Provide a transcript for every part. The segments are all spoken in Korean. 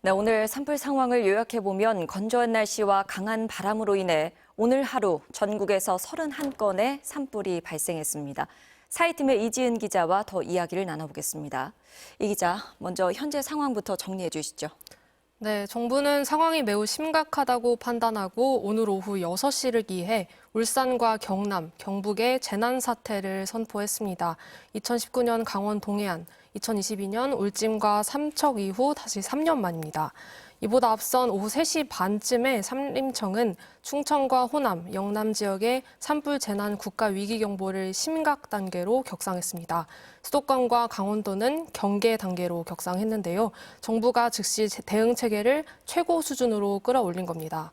네, 오늘 산불 상황을 요약해보면 건조한 날씨와 강한 바람으로 인해 오늘 하루 전국에서 31건의 산불이 발생했습니다. 사이팀의 이지은 기자와 더 이야기를 나눠보겠습니다. 이 기자, 먼저 현재 상황부터 정리해 주시죠. 네, 정부는 상황이 매우 심각하다고 판단하고 오늘 오후 6시를 기해 울산과 경남, 경북에 재난사태를 선포했습니다. 2019년 강원 동해안, 2022년 울진과 삼척 이후 다시 3년 만입니다. 이보다 앞선 오후 3시 반쯤에 산림청은 충청과 호남, 영남 지역에 산불 재난 국가 위기 경보를 심각 단계로 격상했습니다. 수도권과 강원도는 경계 단계로 격상했는데요. 정부가 즉시 대응 체계를 최고 수준으로 끌어올린 겁니다.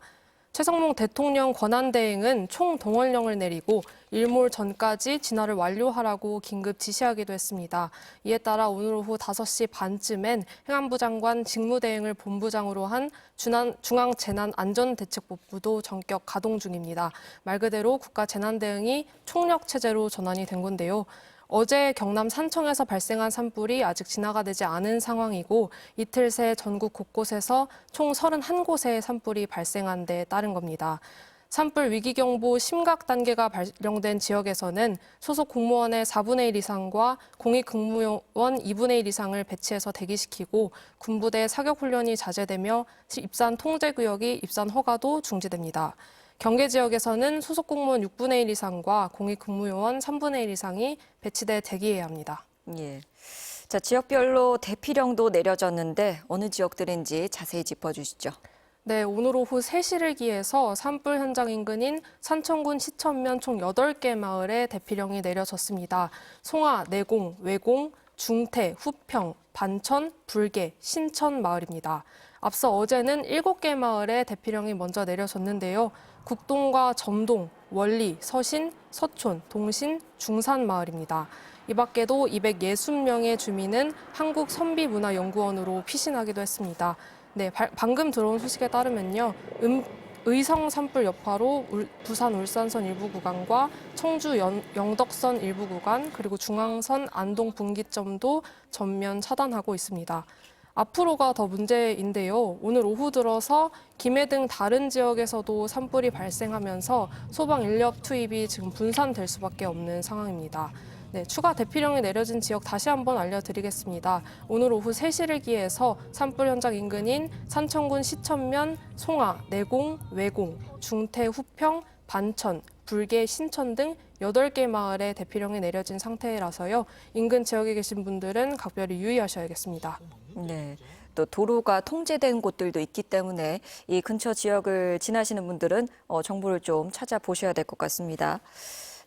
최성봉 대통령 권한대행은 총동원령을 내리고 일몰 전까지 진화를 완료하라고 긴급 지시하기도 했습니다. 이에 따라 오늘 오후 5시 반쯤엔 행안부 장관 직무대행을 본부장으로 한 중앙재난안전대책본부도 전격 가동 중입니다. 말 그대로 국가재난대응이 총력체제로 전환이 된 건데요. 어제 경남 산청에서 발생한 산불이 아직 진화가 되지 않은 상황이고 이틀 새 전국 곳곳에서 총 31곳의 산불이 발생한 데 따른 겁니다. 산불 위기경보 심각 단계가 발령된 지역에서는 소속 공무원의 4분의 1 이상과 공익근무원 2분의 1 이상을 배치해서 대기시키고 군부대 사격훈련이 자제되며 입산 통제구역이 입산 허가도 중지됩니다. 경계 지역에서는 소속 공무원 6분의 1 이상과 공익근무요원 3분의 1 이상이 배치돼 대기해야 합니다. 예. 자, 지역별로 대피령도 내려졌는데 어느 지역들인지 자세히 짚어주시죠. 네, 오늘 오후 3시를 기해서 산불 현장 인근인 산청군 시천면 총 8개 마을에 대피령이 내려졌습니다. 송화, 내공, 외공, 중태, 후평, 반천, 불계, 신천 마을입니다. 앞서 어제는 7개 마을에 대피령이 먼저 내려졌는데요. 국동과 점동, 원리, 서신, 서촌, 동신, 중산 마을입니다. 이 밖에도 260명의 주민은 한국선비문화연구원으로 피신하기도 했습니다. 네, 방금 들어온 소식에 따르면요. 의성 산불 여파로 부산 울산선 일부 구간과 청주 영덕선 일부 구간 그리고 중앙선 안동 분기점도 전면 차단하고 있습니다. 앞으로가 더 문제인데요. 오늘 오후 들어서 김해 등 다른 지역에서도 산불이 발생하면서 소방 인력 투입이 지금 분산될 수밖에 없는 상황입니다. 네, 추가 대피령이 내려진 지역 다시 한번 알려드리겠습니다. 오늘 오후 3시를 기해서 산불 현장 인근인 산청군 시천면, 송화, 내공, 외공, 중태, 후평, 반천, 불계, 신천 등 8개 마을에 대피령이 내려진 상태라서요. 인근 지역에 계신 분들은 각별히 유의하셔야겠습니다. 네. 또 도로가 통제된 곳들도 있기 때문에 이 근처 지역을 지나시는 분들은 정보를 좀 찾아보셔야 될 것 같습니다.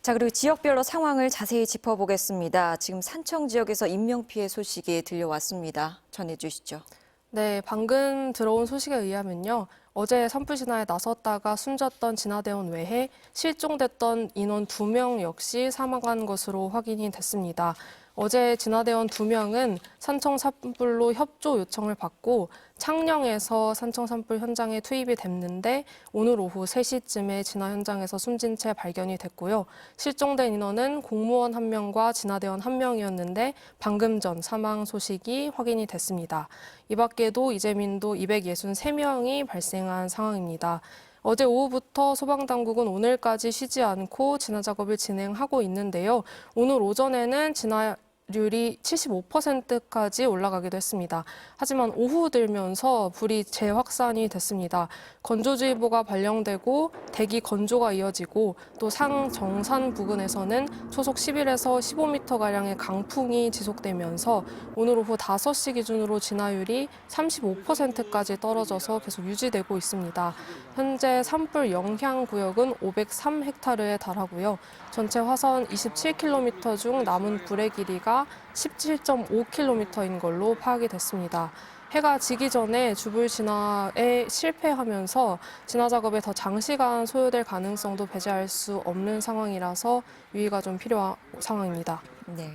자, 그리고 지역별로 상황을 자세히 짚어보겠습니다. 지금 산청 지역에서 인명피해 소식이 들려왔습니다. 전해주시죠. 네, 방금 들어온 소식에 의하면요. 어제 산불 진화에 나섰다가 숨졌던 진화대원 외에 실종됐던 인원 2명 역시 사망한 것으로 확인이 됐습니다. 어제 진화대원 2명은 산청 산불로 협조 요청을 받고 창녕에서 산청 산불 현장에 투입이 됐는데 오늘 오후 3시쯤에 진화 현장에서 숨진 채 발견이 됐고요. 실종된 인원은 공무원 1명과 진화대원 1명이었는데 방금 전 사망 소식이 확인이 됐습니다. 이 밖에도 이재민도 263명이 발생한 상황입니다. 어제 오후부터 소방당국은 오늘까지 쉬지 않고 진화 작업을 진행하고 있는데요. 오늘 오전에는 진화율이 75%까지 올라가기도 했습니다. 하지만 오후 들면서 불이 재확산이 됐습니다. 건조주의보가 발령되고 대기 건조가 이어지고 또 상정산 부근에서는 초속 11에서 15m가량의 강풍이 지속되면서 오늘 오후 5시 기준으로 진화율이 35%까지 떨어져서 계속 유지되고 있습니다. 현재 산불 영향 구역은 503헥타르에 달하고요. 전체 화선 27km 중 남은 불의 길이가 17.5km인 걸로 파악이 됐습니다. 해가 지기 전에 주불 진화에 실패하면서 진화 작업에 더 장시간 소요될 가능성도 배제할 수 없는 상황이라서 유의가 좀 필요한 상황입니다. 네.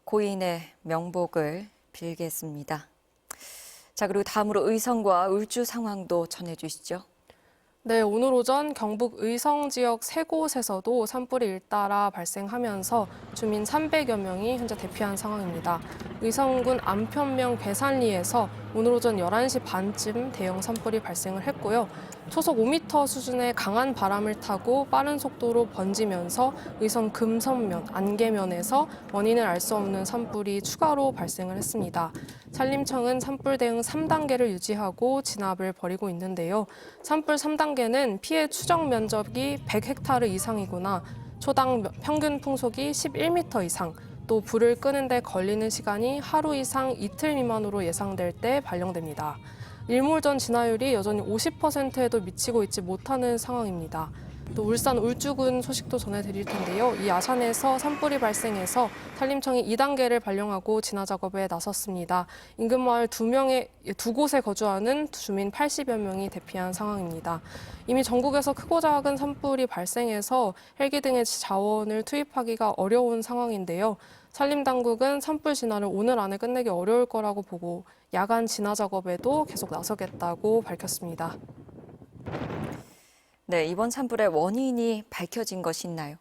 고인의 명복을 빌겠습니다. 자, 그리고 다음으로 의성과 울주 상황도 전해주시죠. 네, 오늘 오전 경북 의성 지역 3곳에서도 산불이 잇따라 발생하면서 주민 300여 명이 현재 대피한 상황입니다. 의성군 안편면 괴산리에서 오늘 오전 11시 반쯤 대형 산불이 발생을 했고요. 초속 5m 수준의 강한 바람을 타고 빠른 속도로 번지면서 의성 금선면, 안개면에서 원인을 알 수 없는 산불이 추가로 발생을 했습니다. 산림청은 산불 대응 3단계를 유지하고 진압을 벌이고 있는데요. 산불 3단계는 피해 추정 면적이 100헥타르 이상이거나 초당 평균 풍속이 11m 이상, 또 불을 끄는 데 걸리는 시간이 하루 이상 이틀 미만으로 예상될 때 발령됩니다. 일몰전 진화율이 여전히 50%에도 미치고 있지 못하는 상황입니다. 또 울산 울주군 소식도 전해드릴 텐데요. 이 아산에서 산불이 발생해서 산림청이 2단계를 발령하고 진화 작업에 나섰습니다. 인근 마을 두 곳에 거주하는 주민 80여 명이 대피한 상황입니다. 이미 전국에서 크고 작은 산불이 발생해서 헬기 등의 자원을 투입하기가 어려운 상황인데요. 산림당국은 산불 진화를 오늘 안에 끝내기 어려울 거라고 보고 야간 진화 작업에도 계속 나서겠다고 밝혔습니다. 네, 이번 산불의 원인이 밝혀진 것이 있나요?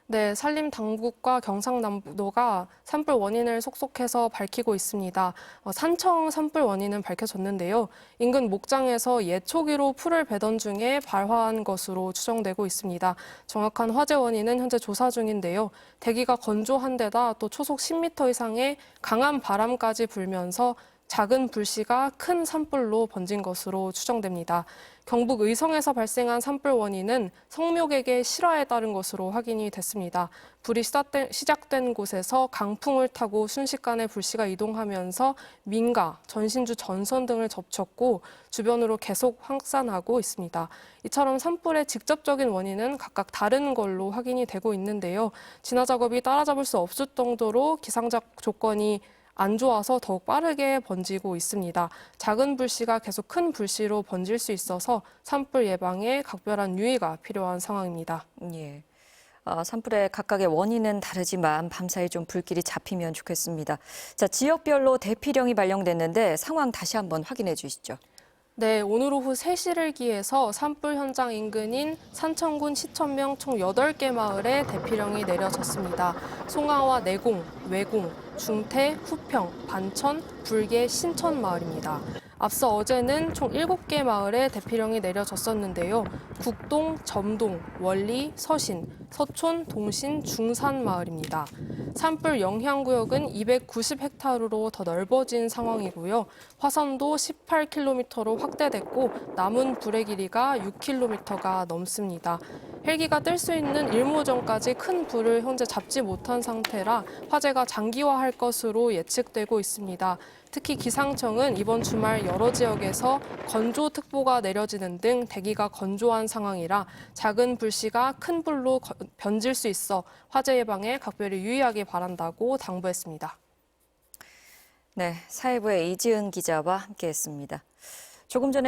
네, 산림당국과 경상남도가 산불 원인을 속속해서 밝히고 있습니다. 산청 산불 원인은 밝혀졌는데요. 인근 목장에서 예초기로 풀을 베던 중에 발화한 것으로 추정되고 있습니다. 정확한 화재 원인은 현재 조사 중인데요. 대기가 건조한 데다 또 초속 10m 이상의 강한 바람까지 불면서 작은 불씨가 큰 산불로 번진 것으로 추정됩니다. 경북 의성에서 발생한 산불 원인은 성묘객의 실화에 따른 것으로 확인이 됐습니다. 불이 시작된 곳에서 강풍을 타고 순식간에 불씨가 이동하면서 민가, 전신주 전선 등을 접촉고 주변으로 계속 확산하고 있습니다. 이처럼 산불의 직접적인 원인은 각각 다른 걸로 확인이 되고 있는데요. 진화 작업이 따라잡을 수 없을 정도로 기상적 조건이 안 좋아서 더욱 빠르게 번지고 있습니다. 작은 불씨가 계속 큰 불씨로 번질 수 있어서 산불 예방에 각별한 유의가 필요한 상황입니다. 예. 산불의 각각의 원인은 다르지만 밤사이 좀 불길이 잡히면 좋겠습니다. 자, 지역별로 대피령이 발령됐는데 상황 다시 한번 확인해 주시죠. 네, 오늘 오후 3시를 기해서 산불 현장 인근인 산청군 시천명 총 8개 마을에 대피령이 내려졌습니다. 송하와 내공, 외공, 중태, 후평, 반천, 불계, 신천 마을입니다. 앞서 어제는 총 7개 마을에 대피령이 내려졌었는데요. 국동, 점동, 원리, 서신, 서촌, 동신, 중산 마을입니다. 산불 영향구역은 290헥타르로 더 넓어진 상황이고요. 화선도 18km로 확대됐고 남은 불의 길이가 6km가 넘습니다. 헬기가 뜰 수 있는 일몰전까지 큰 불을 현재 잡지 못한 상태라 화재가 장기화할 것으로 예측되고 있습니다. 특히 기상청은 이번 주말 여러 지역에서 건조특보가 내려지는 등 대기가 건조한 상황이라 작은 불씨가 큰 불로 번질 수 있어 화재 예방에 각별히 유의하기 바란다고 당부했습니다. 네, 사회부의 이지은 기자와 함께했습니다. 조금 전에